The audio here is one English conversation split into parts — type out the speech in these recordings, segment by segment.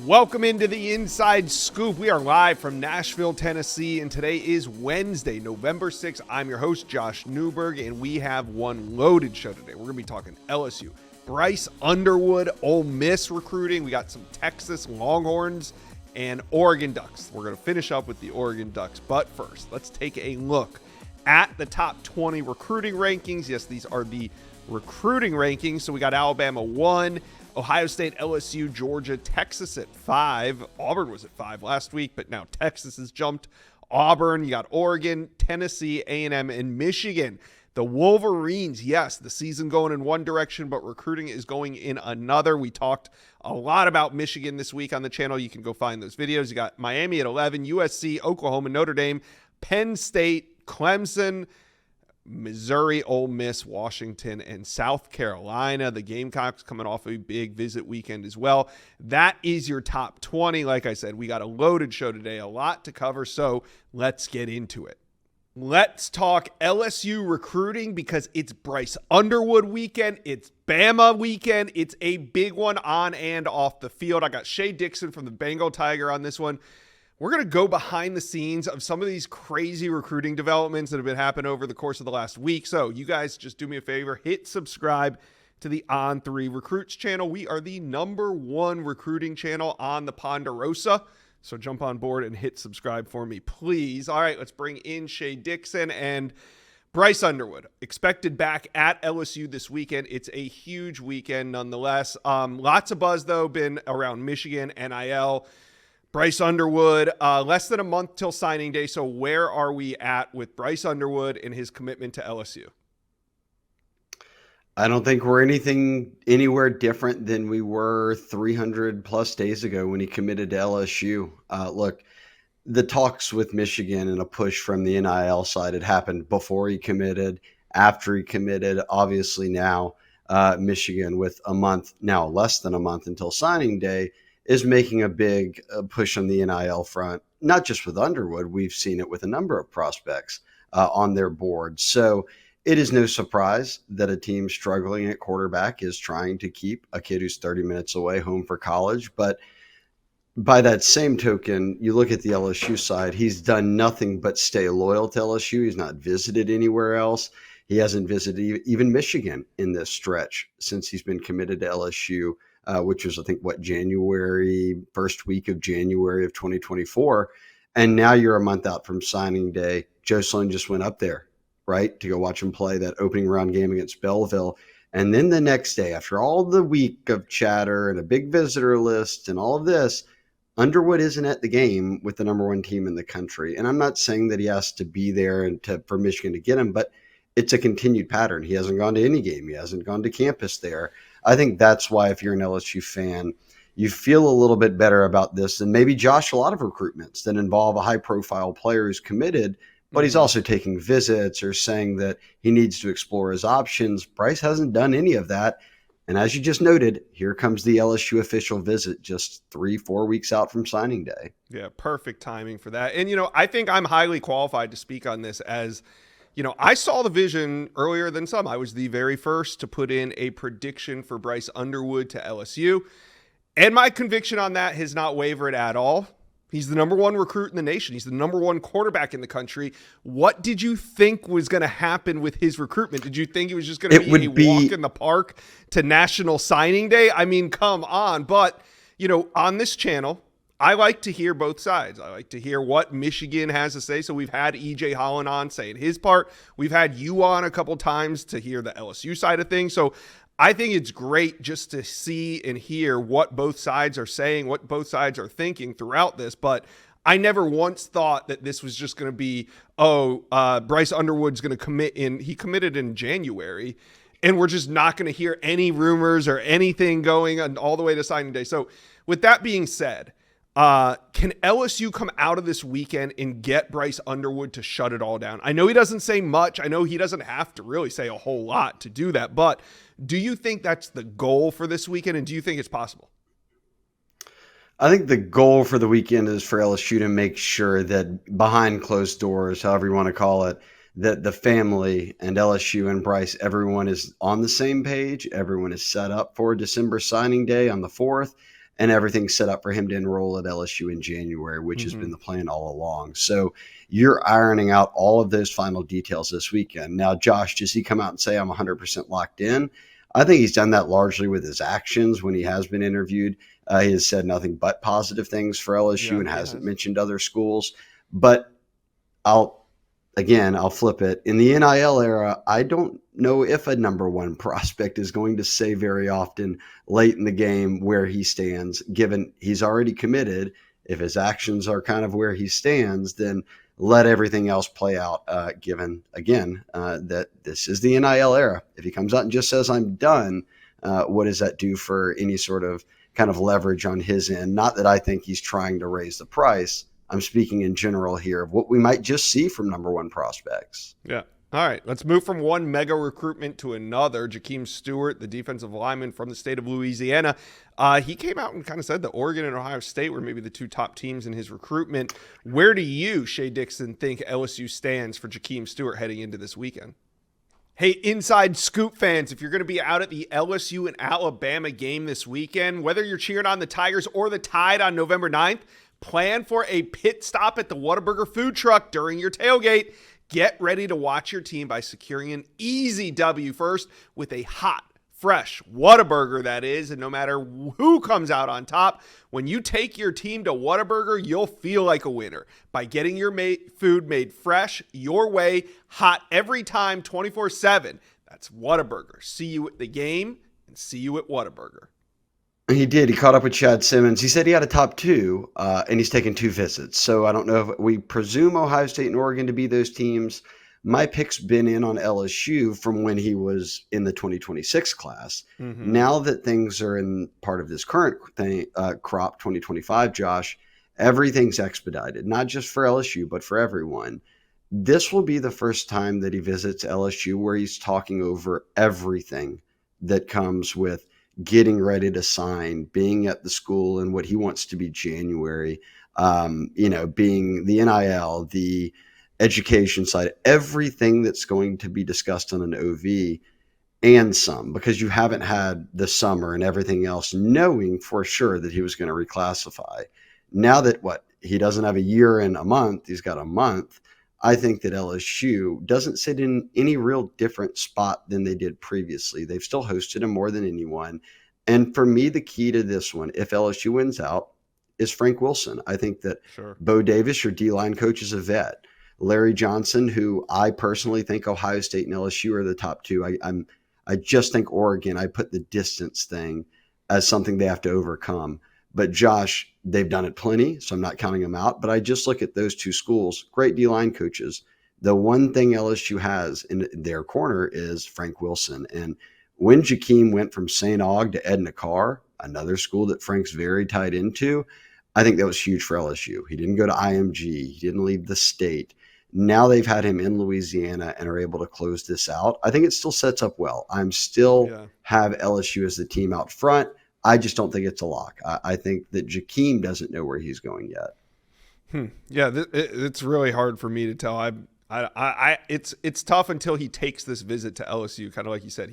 Welcome into the Inside Scoop. We are live from Nashville, Tennessee, and today is Wednesday, November 6th. I'm your host, Josh Newberg, and we have one loaded show today. We're going to be talking LSU, Bryce Underwood, Ole Miss recruiting. We got some Texas Longhorns and Oregon Ducks. We're going to finish up with the Oregon Ducks, but first, let's take a look at the top 20 recruiting rankings. Yes, these are the recruiting rankings. So we got Alabama 1, Ohio State, LSU, Georgia, Texas at 5. Auburn was at 5 last week, but now Texas has jumped. Auburn, you got Oregon, Tennessee, A&M, and Michigan. The Wolverines, yes, the season going in one direction, but recruiting is going in another. We talked a lot about Michigan this week on the channel. You can go find those videos. You got Miami at 11, USC, Oklahoma, Notre Dame, Penn State, Clemson, Missouri, Ole Miss, Washington, and South Carolina. The Gamecocks coming off a big visit weekend as well. That is your top 20. Like I said, we got a loaded show today, a lot to cover, so let's get into it. Let's talk LSU recruiting because it's Bryce Underwood weekend. It's Bama weekend. It's a big one on and off the field. I got Shea Dixon from the Bengal Tiger on this one. We're going to go behind the scenes of some of these crazy recruiting developments that have been happening over the course of the last week. So you guys just do me a favor, hit subscribe to the On3 Recruits channel. We are the #1 recruiting channel on the Ponderosa. So jump on board and hit subscribe for me, please. All right, let's bring in Shea Dixon and Bryce Underwood. Expected back at LSU this weekend. It's a huge weekend nonetheless. Lots of buzz, though, been around Michigan, NIL. Bryce Underwood, less than a month till signing day. So where are we at with Bryce Underwood and his commitment to LSU? I don't think we're anywhere different than we were 300 plus days ago when he committed to LSU. Look, the talks with Michigan and a push from the NIL side had happened before he committed, after he committed. Obviously now Michigan with a month, now less than a month until signing day, is making a big push on the NIL front, not just with Underwood. We've seen it with a number of prospects on their board. So it is no surprise that a team struggling at quarterback is trying to keep a kid who's 30 minutes away home for college. But by that same token, you look at the LSU side, he's done nothing but stay loyal to LSU. He's not visited anywhere else. He hasn't visited even Michigan in this stretch since he's been committed to LSU. Which was, I think, first week of January of 2024. And now you're a month out from signing day. Joe Sloan just went up there, right, to go watch him play that opening round game against Belleville. And then the next day, after all the week of chatter and a big visitor list and all of this, Underwood isn't at the game with the #1 team in the country. And I'm not saying that he has to be there for Michigan to get him, but it's a continued pattern. He hasn't gone to any game. He hasn't gone to campus there. I think that's why, if you're an LSU fan, you feel a little bit better about this than maybe Josh, a lot of recruitments that involve a high-profile player who's committed, but he's also taking visits or saying that he needs to explore his options. Bryce hasn't done any of that. And as you just noted, here comes the LSU official visit just 3-4 weeks out from signing day. Yeah, perfect timing for that. And, I think I'm highly qualified to speak on this as – I saw the vision earlier than some. I was the very first to put in a prediction for Bryce Underwood to LSU. And my conviction on that has not wavered at all. He's the #1 recruit in the nation. He's the #1 quarterback in the country. What did you think was going to happen with his recruitment? Did you think it was just going to be a walk in the park to National Signing Day? I mean, come on. But, on this channel, I like to hear both sides. I like to hear what Michigan has to say. So we've had E.J. Holland on saying his part. We've had you on a couple times to hear the LSU side of things. So I think it's great just to see and hear what both sides are saying, what both sides are thinking throughout this. But I never once thought that this was just going to be, Bryce Underwood's going to commit he committed in January, and we're just not going to hear any rumors or anything going on all the way to signing day. So with that being said, can LSU come out of this weekend and get Bryce Underwood to shut it all down? I know he doesn't say much. I know he doesn't have to really say a whole lot to do that, but do you think that's the goal for this weekend, and do you think it's possible? I think the goal for the weekend is for LSU to make sure that behind closed doors, however you want to call it, that the family and LSU and Bryce, everyone is on the same page. Everyone is set up for December signing day on the 4th. and everything's set up for him to enroll at LSU in January, which has Mm-hmm. been the plan all along. So you're ironing out all of those final details this weekend. Now, Josh, does he come out and say I'm 100% locked in? I think he's done that largely with his actions when he has been interviewed. He has said nothing but positive things for LSU Yeah, and he hasn't has. mentioned other schools. But I'll flip it. In the NIL era, I don't know if a number one prospect is going to say very often late in the game where he stands, given he's already committed. If his actions are kind of where he stands, then let everything else play out, given, again, that this is the NIL era. If he comes out and just says, I'm done, what does that do for any sort of kind of leverage on his end? Not that I think he's trying to raise the price. I'm speaking in general here of what we might just see from number one prospects. Yeah. All right, let's move from one mega recruitment to another. Jakeem Stewart, the defensive lineman from the state of Louisiana, he came out and kind of said that Oregon and Ohio State were maybe the two top teams in his recruitment. Where do you, Shea Dixon, think LSU stands for Jakeem Stewart heading into this weekend? Hey, Inside Scoop fans, if you're going to be out at the LSU and Alabama game this weekend, whether you're cheering on the Tigers or the Tide on November 9th, plan for a pit stop at the Whataburger food truck during your tailgate. Get ready to watch your team by securing an easy W first with a hot, fresh Whataburger, that is. And no matter who comes out on top, when you take your team to Whataburger, you'll feel like a winner by getting your food made fresh, your way, hot every time, 24/7. That's Whataburger. See you at the game and see you at Whataburger. He did. He caught up with Chad Simmons. He said he had a top two, and he's taken 2 visits. So I don't know if we presume Ohio State and Oregon to be those teams. My pick's been in on LSU from when he was in the 2026 class. Mm-hmm. Now that things are in part of this current thing, crop 2025, Josh, everything's expedited, not just for LSU, but for everyone. This will be the first time that he visits LSU where he's talking over everything that comes with getting ready to sign, being at the school and what he wants to be January, being the NIL, the education side, everything that's going to be discussed on an OV and some, because you haven't had the summer and everything else, knowing for sure that he was going to reclassify. Now that he doesn't have a year and a month, he's got a month. I think that LSU doesn't sit in any real different spot than they did previously. They've still hosted him more than anyone. And for me, the key to this one, if LSU wins out, is Frank Wilson. I think that Sure. Bo Davis, your D-line coach, is a vet. Larry Johnson, who I personally think Ohio State and LSU are the top two. I just think Oregon, I put the distance thing as something they have to overcome. But Josh, they've done it plenty, so I'm not counting them out. But I just look at those two schools, great D-line coaches. The one thing LSU has in their corner is Frank Wilson. And when Jakeem went from St. Aug to Edna Carr, another school that Frank's very tied into, I think that was huge for LSU. He didn't go to IMG. He didn't leave the state. Now they've had him in Louisiana and are able to close this out. I think it still sets up well. I'm still have LSU as the team out front. I just don't think it's a lock. I think that Jakeem doesn't know where he's going yet. Yeah, it's really hard for me to tell. It's tough until he takes this visit to LSU. Kind of like you said,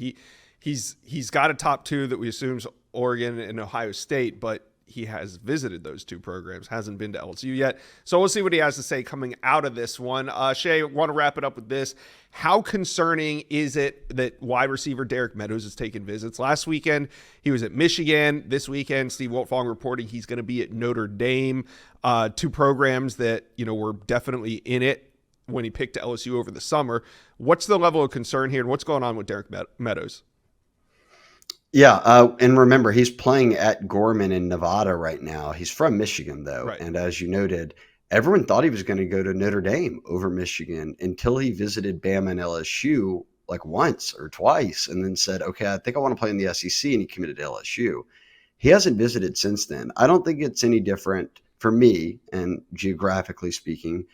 he's got a top two that we assume's Oregon and Ohio State, but he has visited those two programs, hasn't been to LSU yet. So we'll see what he has to say coming out of this one. Shea, want to wrap it up with this. How concerning is it that wide receiver Derek Meadows has taken visits? Last weekend, he was at Michigan. This weekend, Steve Wiltfong reporting he's going to be at Notre Dame, two programs that, were definitely in it when he picked LSU over the summer. What's the level of concern here, and what's going on with Derek Meadows? Yeah, and remember, he's playing at Gorman in Nevada right now. He's from Michigan, though. Right. And as you noted, everyone thought he was going to go to Notre Dame over Michigan until he visited Bama and LSU like once or twice and then said, okay, I think I want to play in the SEC, and he committed to LSU. He hasn't visited since then. I don't think it's any different for me, and geographically speaking.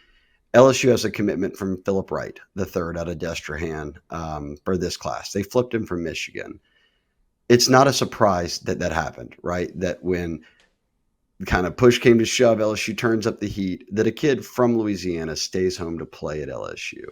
LSU has a commitment from Philip Wright, the third out of Destrehan, for this class. They flipped him from Michigan. It's not a surprise that happened, right? That when kind of push came to shove, LSU turns up the heat, that a kid from Louisiana stays home to play at LSU.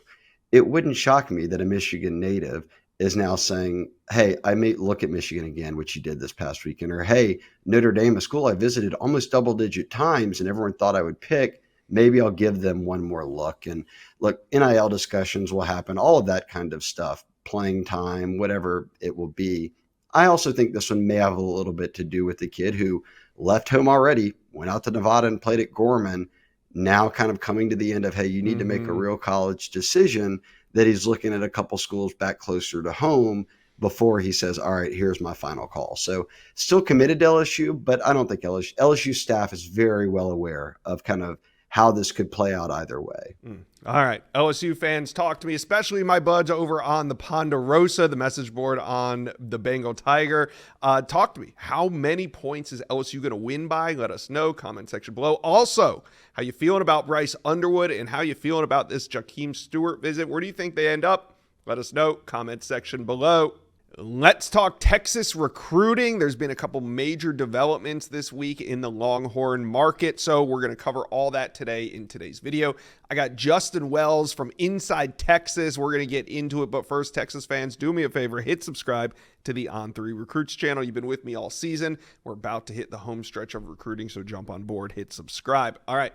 It wouldn't shock me that a Michigan native is now saying, hey, I may look at Michigan again, which you did this past weekend, or hey, Notre Dame, a school I visited almost double-digit times and everyone thought I would pick, maybe I'll give them one more look. And look, NIL discussions will happen, all of that kind of stuff, playing time, whatever it will be. I also think this one may have a little bit to do with the kid who left home already, went out to Nevada and played at Gorman, now kind of coming to the end of, hey, you need to make a real college decision, that he's looking at a couple schools back closer to home before he says, all right, here's my final call. So still committed to LSU, but I don't think LSU staff is very well aware of kind of how this could play out either way. All right. LSU fans, talk to me, especially my buds over on the Ponderosa, the message board on the Bengal Tiger. Talk to me. How many points is LSU going to win by? Let us know. Comment section below. Also, how you feeling about Bryce Underwood and how you feeling about this Jakeem Stewart visit? Where do you think they end up? Let us know. Comment section below. Let's talk Texas recruiting. There's been a couple major developments this week in the Longhorn market, so we're going to cover all that today in today's video. I got Justin Wells from Inside Texas. We're going to get into it, but first, Texas fans, do me a favor, hit subscribe to the On3 Recruits channel. You've been with me all season. We're about to hit the home stretch of recruiting, so jump on board, hit subscribe. All right.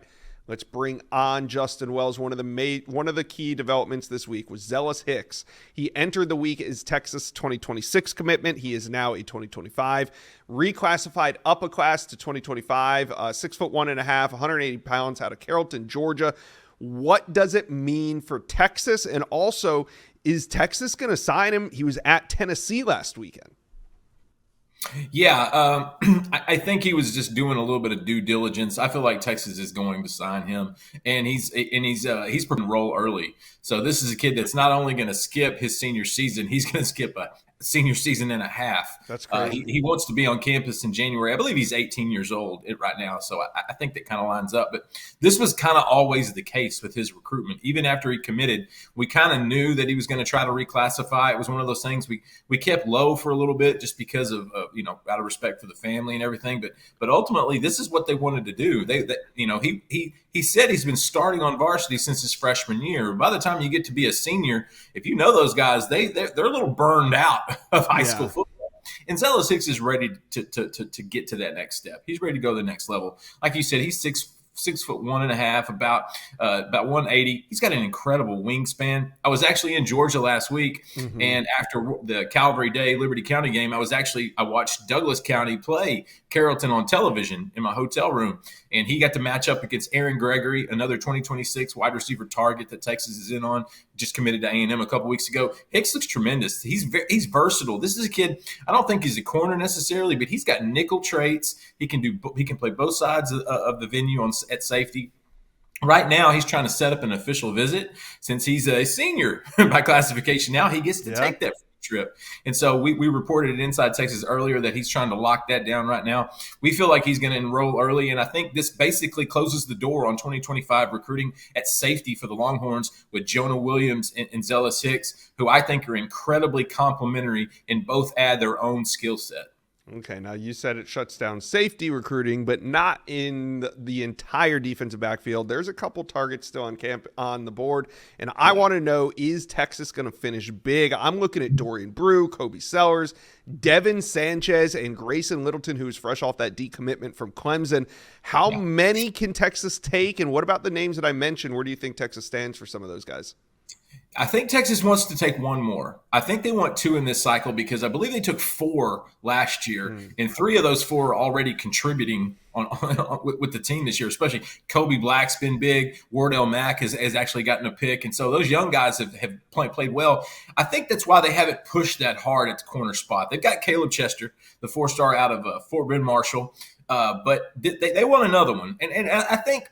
Let's bring on Justin Wells. One of the key developments this week was Zealous Hicks. He entered the week as Texas 2026 commitment. He is now a 2025 reclassified up a class to 2025. 6'1.5", 180 pounds, out of Carrollton, Georgia. What does it mean for Texas? And also, is Texas going to sign him? He was at Tennessee last weekend. Yeah, I think he was just doing a little bit of due diligence. I feel like Texas is going to sign him, and he's going to roll early. So this is a kid that's not only going to skip his senior season, he's going to skip a senior season and a half. That's crazy. He wants to be on campus in January. I believe he's 18 years old right now, so I think that kind of lines up. But this was kind of always the case with his recruitment. Even after he committed, we kind of knew that he was going to try to reclassify. It was one of those things we kept low for a little bit just because of out of respect for the family and everything. But ultimately, this is what they wanted to do. He said he's been starting on varsity since his freshman year. By the time you get to be a senior, if you know those guys, they're a little burned out of high school football. And Zealous Hicks is ready to get to that next step. He's ready to go to the next level. Like you said, he's 6'1.5", about 180. He's got an incredible wingspan. I was actually in Georgia last week, and after the Calvary Day Liberty County game, I watched Douglas County play Carrollton on television in my hotel room, and he got to match up against Aaron Gregory, another 2026 wide receiver target that Texas is in on, just committed to A&M a couple weeks ago. Hicks looks tremendous. He's versatile. This is a kid, I don't think he's a corner necessarily, but he's got nickel traits. He can play both sides of the venue at safety. Right now, he's trying to set up an official visit. Since he's a senior by classification now, he gets to take that trip. And so we reported at Inside Texas earlier that he's trying to lock that down right now. We feel like he's going to enroll early, and I think this basically closes the door on 2025 recruiting at safety for the Longhorns with Jonah Williams and Zealous Hicks, who I think are incredibly complementary and both add their own skill set. Okay, now you said it shuts down safety recruiting, but not in the entire defensive backfield. There's a couple targets still on the board, and I want to know, is Texas going to finish big? I'm looking at Dorian Brew, Kobe Sellers, Devin Sanchez, and Grayson Littleton, who's fresh off that decommitment from Clemson. How many can Texas take, and what about the names that I mentioned? Where do you think Texas stands for some of those guys? I think Texas wants to take one more. I think they want two in this cycle because I believe they took 4 last year, and 3 of those 4 are already contributing with the team this year, especially Kobe Black's been big. Wardell Mack has actually gotten a pick. And so those young guys have played well. I think that's why they haven't pushed that hard at the corner spot. They've got Caleb Chester, the 4-star out of Fort Bend Marshall. But they want another one. And I think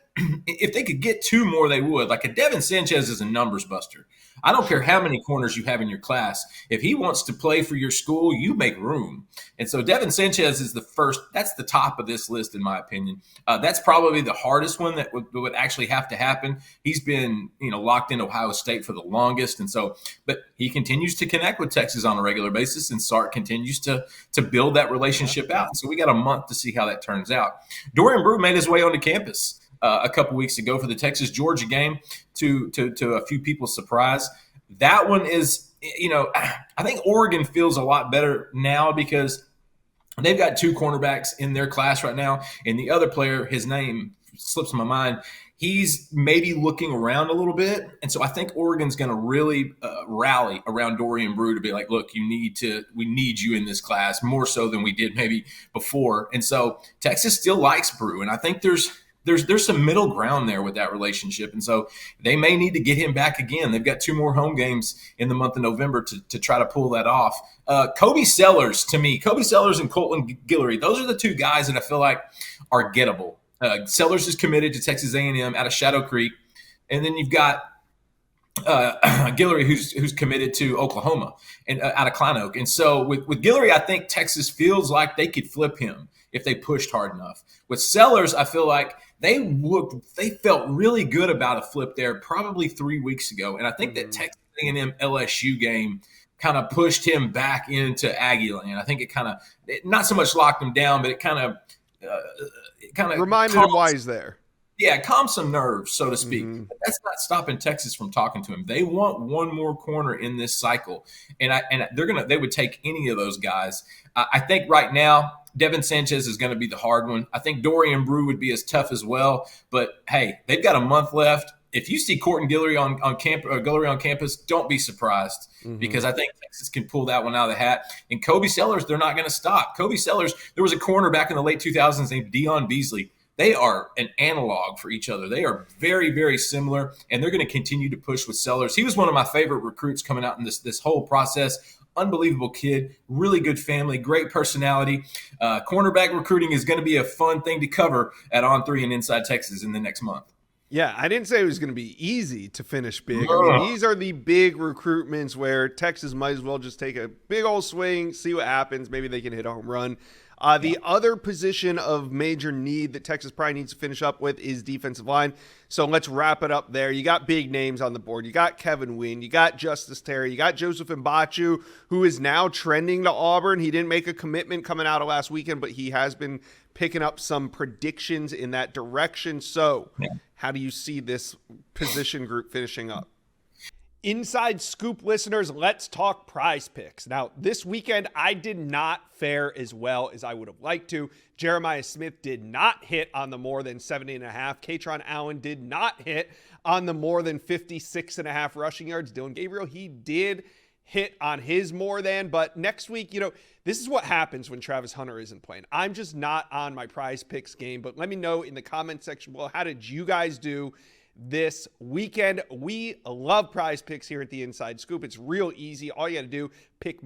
if they could get 2 more, they would. Like a Devin Sanchez is a numbers buster. I don't care how many corners you have in your class. If he wants to play for your school, you make room. And so Devin Sanchez is the first. That's the top of this list, in my opinion. That's probably the hardest one that would actually have to happen. He's been, locked in Ohio State for the longest. And so, but he continues to connect with Texas on a regular basis, and Sark continues to build that relationship out. So we got a month to see how that turns out. Dorian Brew made his way onto campus a couple weeks ago for the Texas-Georgia game to a few people's surprise. That one is I think Oregon feels a lot better now because they've got two cornerbacks in their class right now, and the other player, his name slips my mind, he's maybe looking around a little bit. And so I think Oregon's going to really rally around Dorian Brew to be like, look, we need you in this class more so than we did maybe before. And so Texas still likes Brew. And I think there's some middle ground there with that relationship. And so they may need to get him back again. They've got two more home games in the month of November to try to pull that off. Kobe Sellers, to me, Kobe Sellers and Colton Guillory, those are the two guys that I feel like are gettable. Sellers is committed to Texas A&M out of Shadow Creek. And then you've got Guillory, who's committed to Oklahoma and out of Klein Oak. And so with Guillory, I think Texas feels like they could flip him if they pushed hard enough. With Sellers, I feel like they felt really good about a flip there probably 3 weeks ago. And I think that Texas A&M LSU game kind of pushed him back into Aggie land. I think it not so much locked him down, but it kind of reminded him why he's there. Yeah, calm some nerves, so to speak. Mm-hmm. But that's not stopping Texas from talking to him. They want one more corner in this cycle, and they would take any of those guys. I think right now Devin Sanchez is going to be the hard one. I think Dorian Brew would be as tough as well. But hey, they've got a month left. If you see Colton Guillory on campus, don't be surprised because I think Texas can pull that one out of the hat. And Kobe Sellers, they're not going to stop. Kobe Sellers, there was a corner back in the late 2000s named Dion Beasley. They are an analog for each other. They are very, very similar, and they're going to continue to push with Sellers. He was one of my favorite recruits coming out in this whole process. Unbelievable kid, really good family, great personality. Cornerback recruiting is going to be a fun thing to cover at On3 and Inside Texas in the next month. Yeah, I didn't say it was going to be easy to finish big. I mean, these are the big recruitments where Texas might as well just take a big old swing, see what happens. Maybe they can hit a home run. The other position of major need that Texas probably needs to finish up with is defensive line. So let's wrap it up there. You got big names on the board. You got Kevin Wynn. You got Justice Terry. You got Joseph Mbachu, who is now trending to Auburn. He didn't make a commitment coming out of last weekend, but he has been picking up some predictions in that direction. So how do you see this position group finishing up? Inside Scoop listeners, let's talk Prize Picks. Now, this weekend, I did not fare as well as I would have liked to. Jeremiah Smith did not hit on the more than 70.5. Katron Allen did not hit on the more than 56.5 rushing yards. Dylan Gabriel, he did hit on his more than, but next week, this is what happens when Travis Hunter isn't playing. I'm just not on my Prize Picks game, but let me know in the comment section below, how did you guys do this weekend? We love Prize Picks here at the Inside Scoop. It's real easy. All you got to do, pick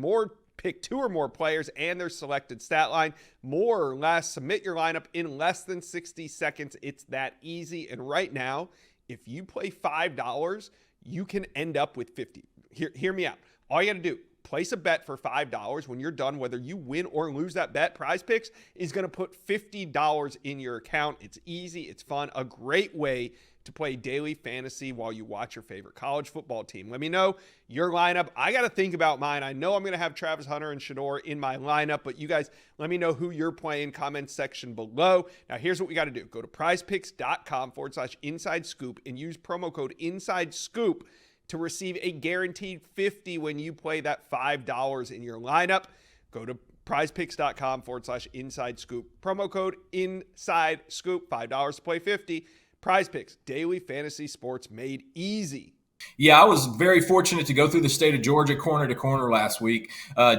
two or more players and their selected stat line, more or less. Submit your lineup in less than 60 seconds. It's that easy. And right now, if you play $5, you can end up with 50. Hear me out. All you got to do, place a bet for $5. When you're done, whether you win or lose that bet, Prize Picks is going to put $50 in your account. It's easy. It's fun. A great way to play daily fantasy while you watch your favorite college football team. Let me know your lineup. I got to think about mine. I know I'm going to have Travis Hunter and Shador in my lineup, but you guys let me know who you're playing. Comment section below. Now, here's what we got to do. Go to prizepicks.com/inside scoop and use promo code inside scoop to receive a guaranteed 50 when you play that $5 in your lineup. Go to prizepicks.com/inside scoop. Promo code inside scoop, $5 to play 50. Prize Picks, daily fantasy sports made easy. Yeah, I was very fortunate to go through the state of Georgia corner to corner last week.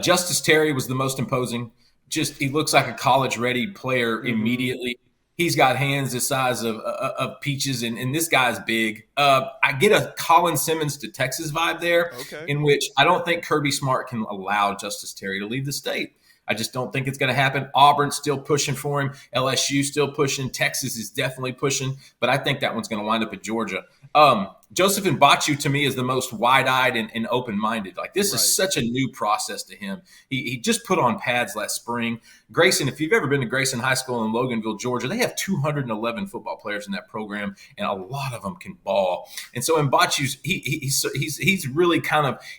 Justice Terry was the most imposing. He looks like a college-ready player immediately. He's got hands the size of peaches, and this guy's big. I get a Colin Simmons to Texas vibe there, in which I don't think Kirby Smart can allow Justice Terry to leave the state. I just don't think it's going to happen. Auburn's still pushing for him. LSU still pushing. Texas is definitely pushing, but I think that one's going to wind up at Georgia. Joseph Mbachu, to me, is the most wide-eyed and open-minded. Like, this is such a new process to him. He just put on pads last spring. Grayson, if you've ever been to Grayson High School in Loganville, Georgia, they have 211 football players in that program, and a lot of them can ball. And so Mbachu's he's really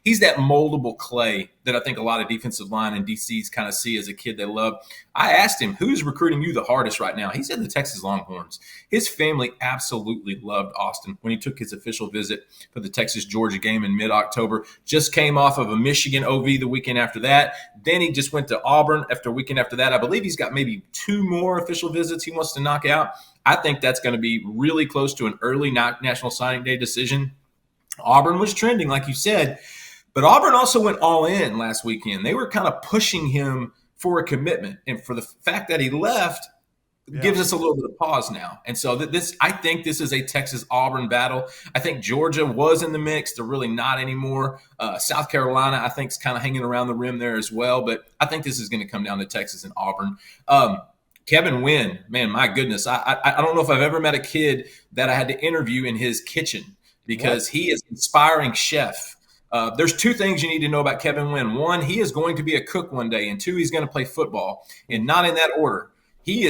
he's that moldable clay that I think a lot of defensive line and DCs kind of see as a kid they love. I asked him, who's recruiting you the hardest right now? He said the Texas Longhorns. His family absolutely loved Austin when he took his official official visit for the Texas-Georgia game in mid-October. Just came off of a Michigan OV the weekend after that. Then he just went to Auburn after a weekend after that. I believe he's got maybe 2 more official visits he wants to knock out. I think that's going to be really close to an early National Signing Day decision. Auburn was trending, like you said, but Auburn also went all in last weekend. They were kind of pushing him for a commitment. And for the fact that he left gives us a little bit of pause now. And so I think this is a Texas-Auburn battle. I think Georgia was in the mix. They're really not anymore. South Carolina, I think, is kind of hanging around the rim there as well. But I think this is going to come down to Texas and Auburn. Kevin Wynn, man, my goodness. I don't know if I've ever met a kid that I had to interview in his kitchen because he is an inspiring chef. There's 2 things you need to know about Kevin Wynn. 1, he is going to be a cook one day. And 2, he's going to play football. And not in that order. He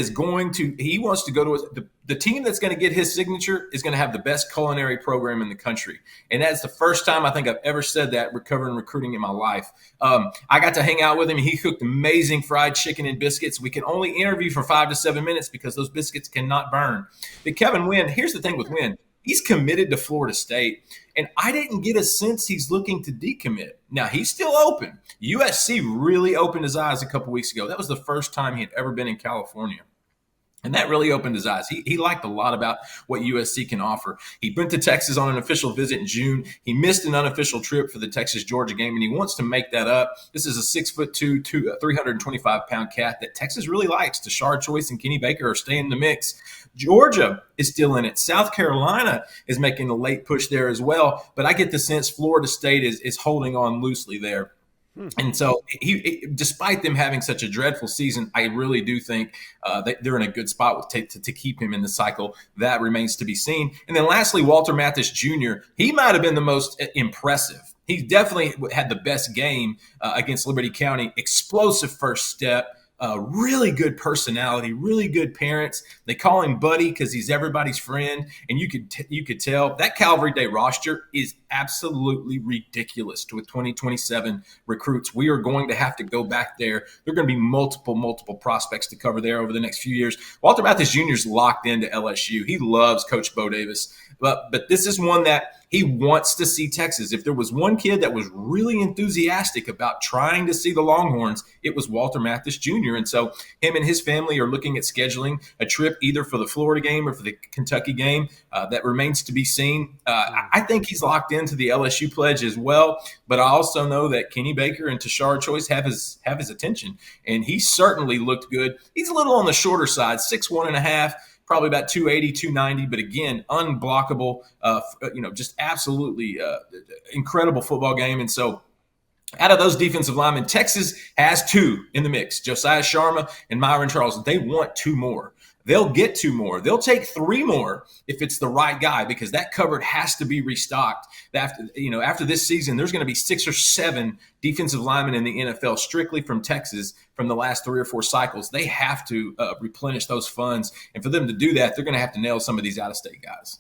wants to go to the team that's going to get his signature is going to have the best culinary program in the country. And that's the first time I think I've ever said that covering recruiting in my life. I got to hang out with him. He cooked amazing fried chicken and biscuits. We can only interview for 5 to 7 minutes because those biscuits cannot burn. But Kevin Wynn, here's the thing with Wynn. He's committed to Florida State, and I didn't get a sense he's looking to decommit. Now, he's still open. USC really opened his eyes a couple weeks ago. That was the first time he had ever been in California. And that really opened his eyes. He liked a lot about what USC can offer. He went to Texas on an official visit in June. He missed an unofficial trip for the Texas-Georgia game, and he wants to make that up. This is a 6'2", 325-pound cat that Texas really likes. Tashard Choice and Kenny Baker are staying in the mix. Georgia is still in it. South Carolina is making a late push there as well. But I get the sense Florida State is holding on loosely there. And so despite them having such a dreadful season, I really do think they're in a good spot to keep him in the cycle. That remains to be seen. And then lastly, Walter Mathis Jr., he might have been the most impressive. He definitely had the best game against Liberty County. Explosive first step. Really good personality, really good parents. They call him Buddy because he's everybody's friend, and you could tell that Calvary Day roster is absolutely ridiculous with 2027 recruits. We are going to have to go back there. There are going to be multiple prospects to cover there over the next few years. Walter Mathis Jr. is locked into LSU. He loves Coach Bo Davis, but this is one that he wants to see Texas. If there was one kid that was really enthusiastic about trying to see the Longhorns, it was Walter Mathis Jr. And so him and his family are looking at scheduling a trip either for the Florida game or for the Kentucky game. That remains to be seen. I think he's locked into the LSU pledge as well, but I also know that Kenny Baker and Tashard Choice have his attention, and he certainly looked good. He's a little on the shorter side, 6'1.5". Probably about 280, 290, but again, unblockable, just absolutely incredible football game. And so out of those defensive linemen, Texas has 2 in the mix, Josiah Sharma and Myron Charles. They want 2 more. They'll get 2 more. They'll take 3 more if it's the right guy, because that cupboard has to be restocked. After this season, there's going to be 6 or 7 defensive linemen in the NFL strictly from Texas from the last 3 or 4 cycles. They have to replenish those funds. And for them to do that, they're going to have to nail some of these out-of-state guys.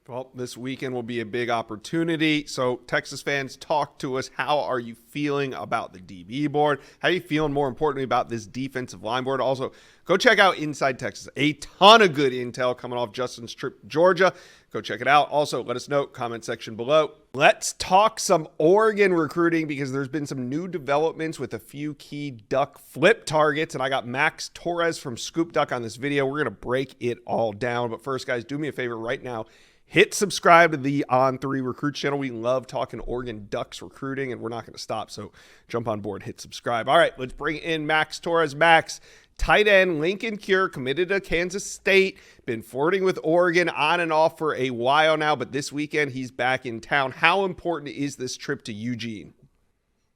Well, this weekend will be a big opportunity. So, Texas fans, talk to us. How are you feeling about the DB board? How are you feeling, more importantly, about this defensive line board? Also, go check out Inside Texas. A ton of good intel coming off Justin's trip to Georgia. Go check it out. Also, let us know, comment section below. Let's talk some Oregon recruiting, because there's been some new developments with a few key Duck flip targets, and I got Max Torres from Scoop Duck on this video. We're going to break it all down. But first, guys, do me a favor right now. Hit subscribe to the On3 Recruits channel. We love talking Oregon Ducks recruiting, and we're not going to stop. So jump on board, hit subscribe. All right, let's bring in Max Torres. Max, tight end, Lincoln Cure, committed to Kansas State. Been flirting with Oregon on and off for a while now, but this weekend he's back in town. How important is this trip to Eugene?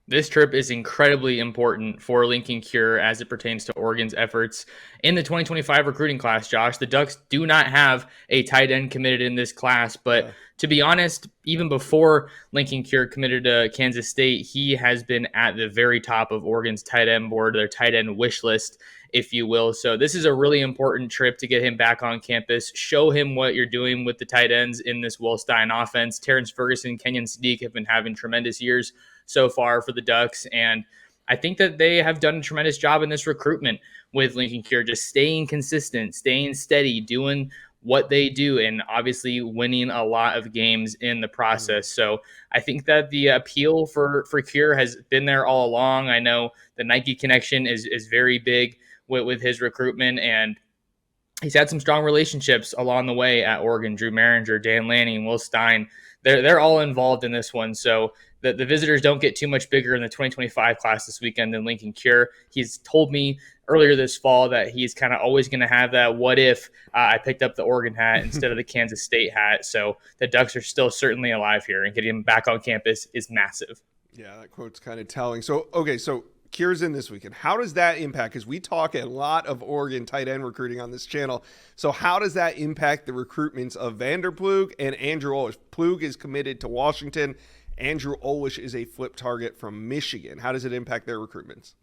This trip is incredibly important for Lincoln Cure as it pertains to Oregon's efforts in the 2025 recruiting class, Josh. The Ducks do not have a tight end committed in this class, but to be honest, even before Lincoln Cure committed to Kansas State, he has been at the very top of Oregon's tight end board, their tight end wish list, if you will. So this is a really important trip to get him back on campus, show him what you're doing with the tight ends in this Will Stein offense. Terrence Ferguson, Kenyon Sadiq have been having tremendous years so far for the Ducks, and I think that they have done a tremendous job in this recruitment with Lincoln Cure, just staying consistent, staying steady, doing what they do and obviously winning a lot of games in the process. So I think that the appeal for Cure has been there all along. I know the Nike connection is very big with his recruitment, and he's had some strong relationships along the way at Oregon. Drew Maringer, Dan Lanning, Will Stein, they're all involved in this one. So the visitors don't get too much bigger in the 2025 class this weekend than Lincoln Cure. He's told me earlier this fall that he's kind of always going to have that what if I picked up the Oregon hat instead of the Kansas State hat. So the Ducks are still certainly alive here, and getting him back on campus is massive. Yeah, that quote's kind of telling. So, okay, so Cure's in this weekend. How does that impact? Because we talk a lot of Oregon tight end recruiting on this channel. So how does that impact the recruitments of Vander Plug and Andrew Olish? Plug is committed to Washington. Andrew Olish is a flip target from Michigan. How does it impact their recruitments?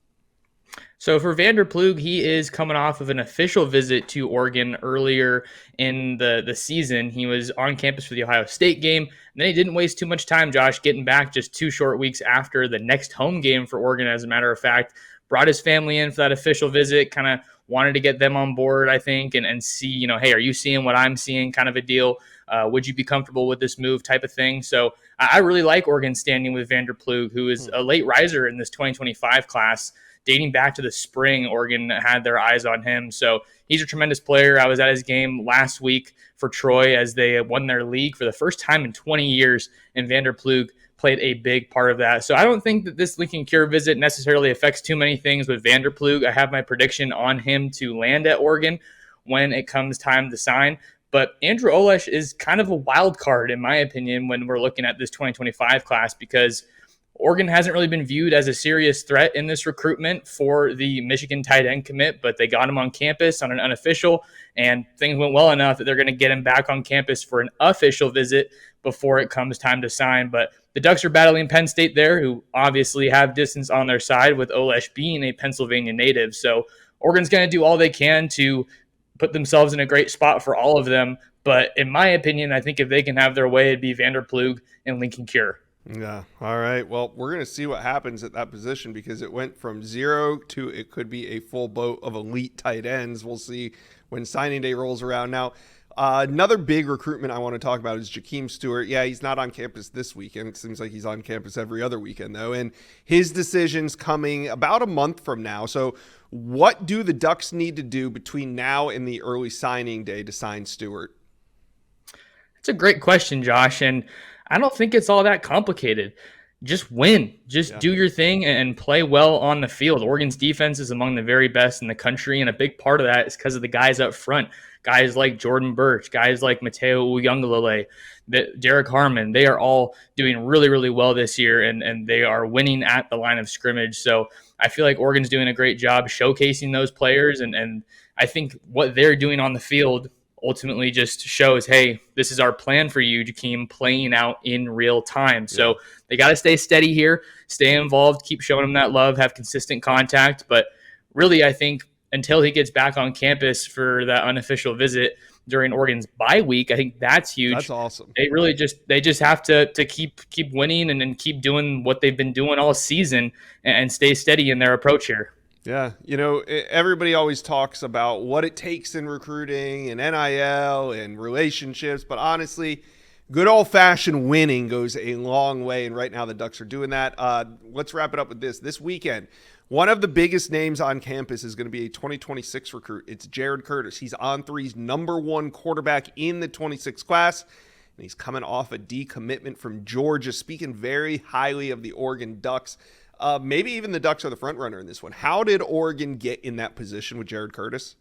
So for Vander Plug, he is coming off of an official visit to Oregon earlier in the season. He was on campus for the Ohio State game, and then he didn't waste too much time, Josh, getting back just 2 short weeks after the next home game for Oregon, as a matter of fact. Brought his family in for that official visit, kind of wanted to get them on board, I think, and see, hey, are you seeing what I'm seeing kind of a deal? Would you be comfortable with this move type of thing? So I really like Oregon standing with Vander Plug, who is a late riser in this 2025 class. Dating back to the spring, Oregon had their eyes on him. So he's a tremendous player. I was at his game last week for Troy as they won their league for the first time in 20 years, and Vander Plug played a big part of that. So I don't think that this Lincoln Cure visit necessarily affects too many things with Vander Plug. I have my prediction on him to land at Oregon when it comes time to sign. But Andrew Olish is kind of a wild card, in my opinion, when we're looking at this 2025 class, because Oregon hasn't really been viewed as a serious threat in this recruitment for the Michigan tight end commit, but they got him on campus on an unofficial, and things went well enough that they're going to get him back on campus for an official visit before it comes time to sign. But the Ducks are battling Penn State there, who obviously have distance on their side with Olesh being a Pennsylvania native. So Oregon's going to do all they can to put themselves in a great spot for all of them. But in my opinion, I think if they can have their way, it'd be Vander Plug and Lincoln Cure. Yeah. All right. Well, we're going to see what happens at that position, because it went from 0 to it could be a full boat of elite tight ends. We'll see when signing day rolls around. Now, another big recruitment I want to talk about is Jakeem Stewart. Yeah, he's not on campus this weekend. It seems like he's on campus every other weekend, though. And his decision's coming about a month from now. So what do the Ducks need to do between now and the early signing day to sign Stewart? It's a great question, Josh. And I don't think it's all that complicated. Just win. Just do your thing and play well on the field. Oregon's defense is among the very best in the country, and a big part of that is because of the guys up front. Guys like Jordan Birch, guys like Mateo Uyunglele, Derek Harmon, they are all doing really, really well this year, and they are winning at the line of scrimmage. So I feel like Oregon's doing a great job showcasing those players, and I think what they're doing on the field ultimately just shows, hey, this is our plan for you, Jakeem, playing out in real time. So they got to stay steady here, stay involved, keep showing them that love, have consistent contact. But really, I think until he gets back on campus for that unofficial visit during Oregon's bye week, I think that's huge. That's awesome. They just have to keep winning and keep doing what they've been doing all season and stay steady in their approach here. Yeah, everybody always talks about what it takes in recruiting and NIL and relationships, but honestly, good old-fashioned winning goes a long way, and right now the Ducks are doing that. Let's wrap it up with this. This weekend, one of the biggest names on campus is going to be a 2026 recruit. It's Jared Curtis. He's On3's #1 quarterback in the 26 class, and he's coming off a decommitment from Georgia, speaking very highly of the Oregon Ducks. Maybe even the Ducks are the front runner in this one. How did Oregon get in that position with Jared Curtis?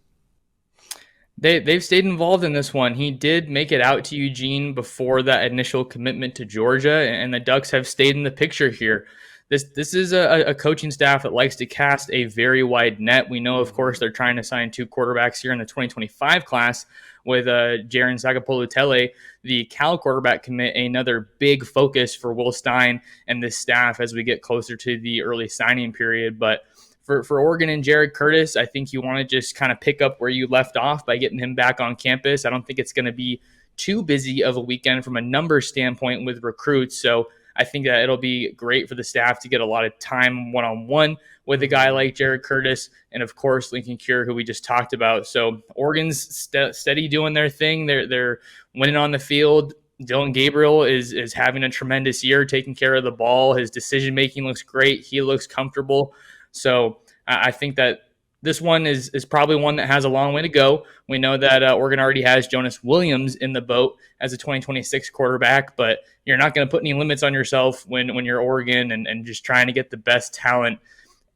They've stayed involved in this one. He did make it out to Eugene before that initial commitment to Georgia, and the Ducks have stayed in the picture here. This is a coaching staff that likes to cast a very wide net. We know, of course, they're trying to sign 2 quarterbacks here in the 2025 class with Jaren Sagapolu-Tele, the Cal quarterback commit, another big focus for Will Stein and this staff as we get closer to the early signing period. But for Oregon and Jared Curtis, I think you want to just kind of pick up where you left off by getting him back on campus. I don't think it's going to be too busy of a weekend from a numbers standpoint with recruits. So I think that it'll be great for the staff to get a lot of time one-on-one with a guy like Jared Curtis and, of course, Lincoln Cure, who we just talked about. So Oregon's steady doing their thing. They're winning on the field. Dylan Gabriel is having a tremendous year, taking care of the ball. His decision-making looks great. He looks comfortable. So I think that this one is probably one that has a long way to go. We know that Oregon already has Jonas Williams in the boat as a 2026 quarterback, but you're not going to put any limits on yourself when you're Oregon and just trying to get the best talent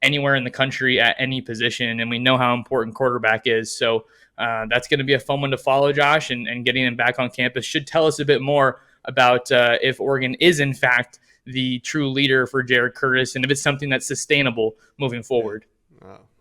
anywhere in the country at any position. And we know how important quarterback is. So that's going to be a fun one to follow, Josh, and getting him back on campus should tell us a bit more about if Oregon is, in fact, the true leader for Jared Curtis and if it's something that's sustainable moving forward.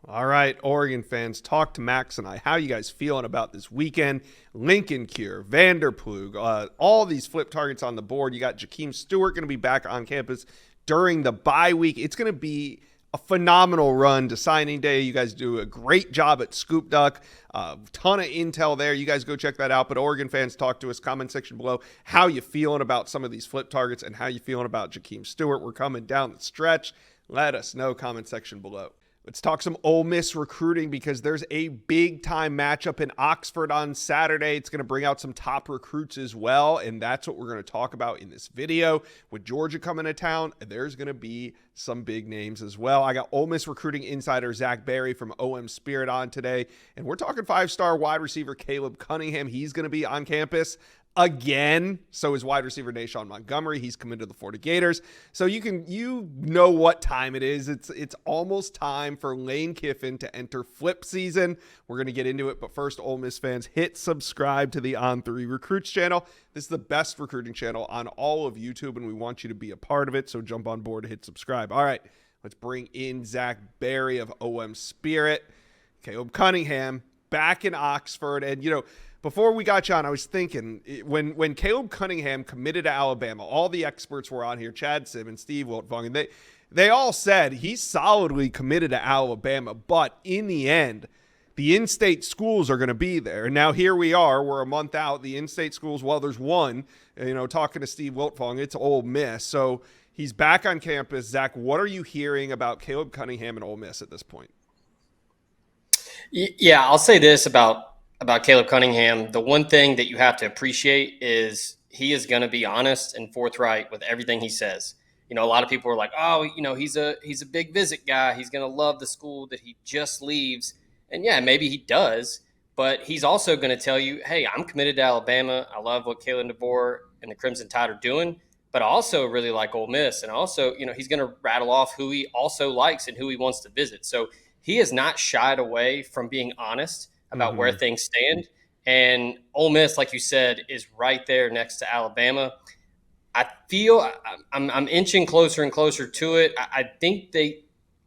All right, Oregon fans, talk to Max and I. How you guys feeling about this weekend? Lincoln Cure, Vanderplug, all these flip targets on the board. You got Jakeem Stewart going to be back on campus during the bye week. It's going to be a phenomenal run to signing day. You guys do a great job at Scoop Duck. Ton of intel there. You guys go check that out. But Oregon fans, talk to us. Comment section below. How you feeling about some of these flip targets and how you feeling about Jakeem Stewart? We're coming down the stretch. Let us know. Comment section below. Let's talk some Ole Miss recruiting because there's a big-time matchup in Oxford on Saturday. It's going to bring out some top recruits as well, and that's what we're going to talk about in this video. With Georgia coming to town, there's going to be some big names as well. I got Ole Miss recruiting insider Zach Berry from OM Spirit on today, and we're talking 5-star wide receiver Caleb Cunningham. He's going to be on campus again. So is wide receiver Nashawn Montgomery. He's committed to the Florida Gators. So you know what time it is. It's almost time for Lane Kiffin to enter flip season. We're going to get into it, but first, Ole Miss fans, hit subscribe to the On3 Recruits channel. This is the best recruiting channel on all of YouTube, and we want you to be a part of it. So jump on board and hit subscribe. All right, let's bring in Zach Berry of OM Spirit. Caleb Cunningham back in Oxford, and before we got you on, I was thinking, when Caleb Cunningham committed to Alabama, all the experts were on here, Chad Simmons, Steve Wiltfong, and they all said he's solidly committed to Alabama, but in the end, the in-state schools are going to be there. And now here we are, we're a month out, the in-state schools, well, there's one, talking to Steve Wiltfong, it's Ole Miss. So he's back on campus. Zach, what are you hearing about Caleb Cunningham and Ole Miss at this point? Yeah, I'll say this about Caleb Cunningham. The one thing that you have to appreciate is he is going to be honest and forthright with everything he says. A lot of people are like, oh, he's a big visit guy. He's going to love the school that he just leaves. And yeah, maybe he does, but he's also going to tell you, hey, I'm committed to Alabama. I love what Kalen DeBoer and the Crimson Tide are doing, but I also really like Ole Miss. And also, he's going to rattle off who he also likes and who he wants to visit. So he has not shied away from being honest about where things stand. And Ole Miss, like you said, is right there next to Alabama. I feel I'm inching closer and closer to it. I think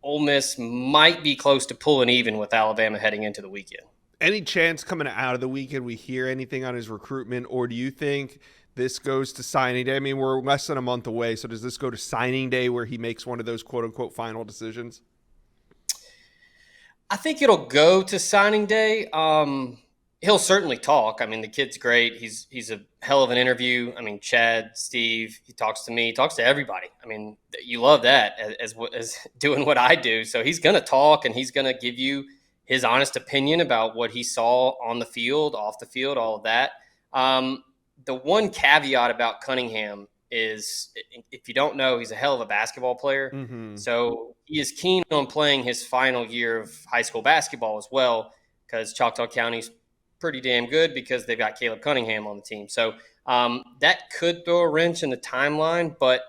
Ole Miss might be close to pulling even with Alabama heading into the weekend. Any chance coming out of the weekend we hear anything on his recruitment, or do you think this goes to signing day? I mean, we're less than a month away, so does this go to signing day where he makes one of those quote-unquote final decisions? I think it'll go to signing day. He'll certainly talk. I mean, the kid's great. He's a hell of an interview. I mean, Chad, Steve, he talks to me, he talks to everybody. I mean, you love that as doing what I do. So he's going to talk, and he's going to give you his honest opinion about what he saw on the field, off the field, all of that. The one caveat about Cunningham is, if you don't know, he's a hell of a basketball player. Mm-hmm. So he is keen on playing his final year of high school basketball as well, because Choctaw County's pretty damn good because they've got Caleb Cunningham on the team. So that could throw a wrench in the timeline, but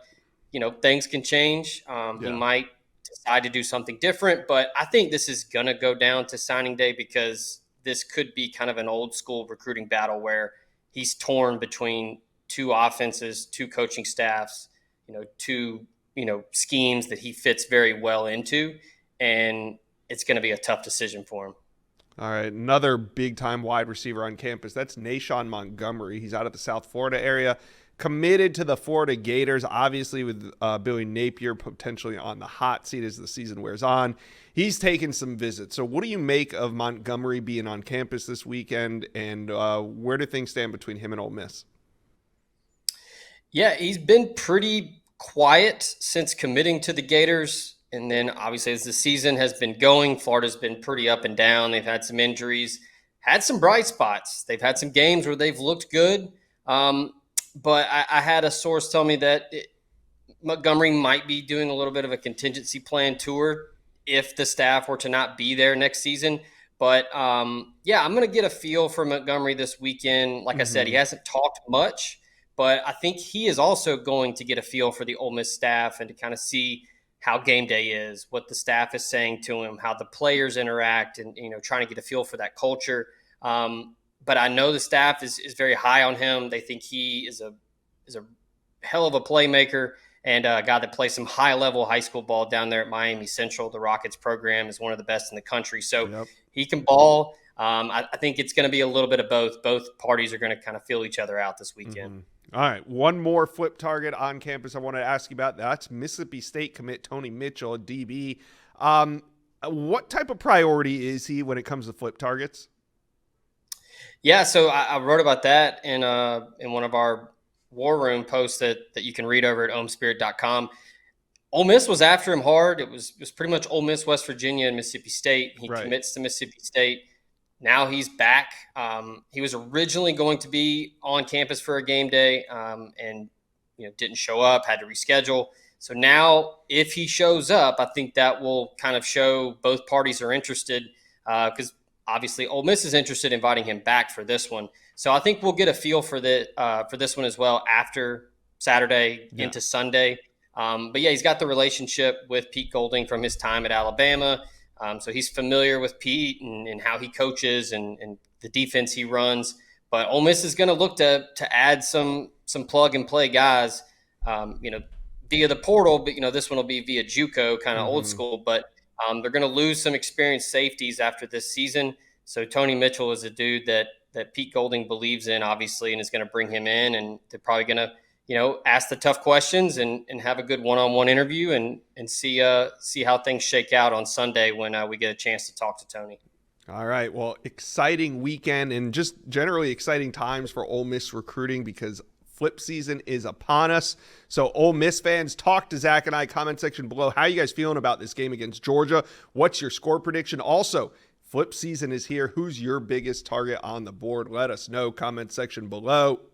things can change. He might decide to do something different, but I think this is going to go down to signing day because this could be kind of an old school recruiting battle where he's torn between two offenses, two coaching staffs, two schemes that he fits very well into, and it's going to be a tough decision for him. All right, another big-time wide receiver on campus. That's Nashawn Montgomery. He's out of the South Florida area, committed to the Florida Gators, obviously with Billy Napier potentially on the hot seat as the season wears on. He's taken some visits. So what do you make of Montgomery being on campus this weekend, and where do things stand between him and Ole Miss? Yeah, he's been pretty quiet since committing to the Gators. And then obviously as the season has been going, Florida's been pretty up and down. They've had some injuries, had some bright spots. They've had some games where they've looked good. But I had a source tell me that Montgomery might be doing a little bit of a contingency plan tour if the staff were to not be there next season. But yeah, I'm going to get a feel for Montgomery this weekend. Like I said, he hasn't talked much, but I think he is also going to get a feel for the Ole Miss staff and to kind of see how game day is, what the staff is saying to him, how the players interact, and trying to get a feel for that culture. But I know the staff is very high on him. They think he is a hell of a playmaker and a guy that plays some high-level high school ball down there at Miami Central. The Rockets program is one of the best in the country. So he can ball. I think it's going to be a little bit of both. Both parties are going to kind of feel each other out this weekend. All right, one more flip target on campus I want to ask you about. That's Mississippi State commit Tony Mitchell, a DB. What type of priority is he when it comes to flip targets? Yeah, so I wrote about that in one of our War Room posts that you can read over at ohmspirit.com. Ole Miss was after him hard. It was pretty much Ole Miss, West Virginia, and Mississippi State. He commits to Mississippi State. Now he's back. He was originally going to be on campus for a game day and didn't show up, had to reschedule. So now if he shows up, I think that will kind of show both parties are interested because obviously Ole Miss is interested in inviting him back for this one. So I think we'll get a feel for this one as well after Saturday into Sunday. But yeah, he's got the relationship with Pete Golding from his time at Alabama. So he's familiar with Pete and how he coaches and the defense he runs. But Ole Miss is going to look to add some plug and play guys, via the portal. But this one will be via JUCO, kind of old school. But they're going to lose some experienced safeties after this season. So Tony Mitchell is a dude that Pete Golding believes in, obviously, and is going to bring him in. And they're probably going to ask the tough questions and have a good one-on-one interview and see how things shake out on Sunday when we get a chance to talk to Tony. All right. Well, exciting weekend and just generally exciting times for Ole Miss recruiting because flip season is upon us. So Ole Miss fans, talk to Zach and I, comment section below. How are you guys feeling about this game against Georgia? What's your score prediction? Also, flip season is here. Who's your biggest target on the board? Let us know. Comment section below.